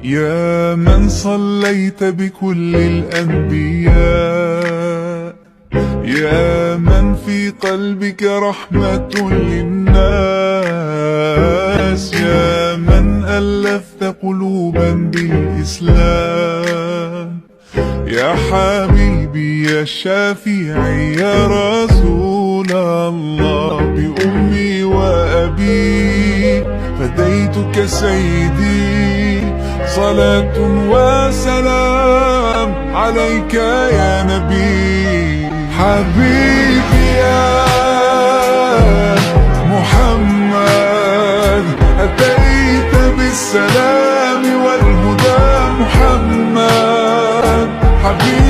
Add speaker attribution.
Speaker 1: يا من صليت بكل الأنبياء، يا من في قلبك رحمة للناس، يا من ألفت قلوبا بالإسلام، يا حبيبي يا شافعي يا رسول الله، بأمي وأبي فديتك سيدي، صلاة وسلام عليك يا نبي. حبيبي يا محمد، أتيت بالسلام والهدى محمد، حبيبي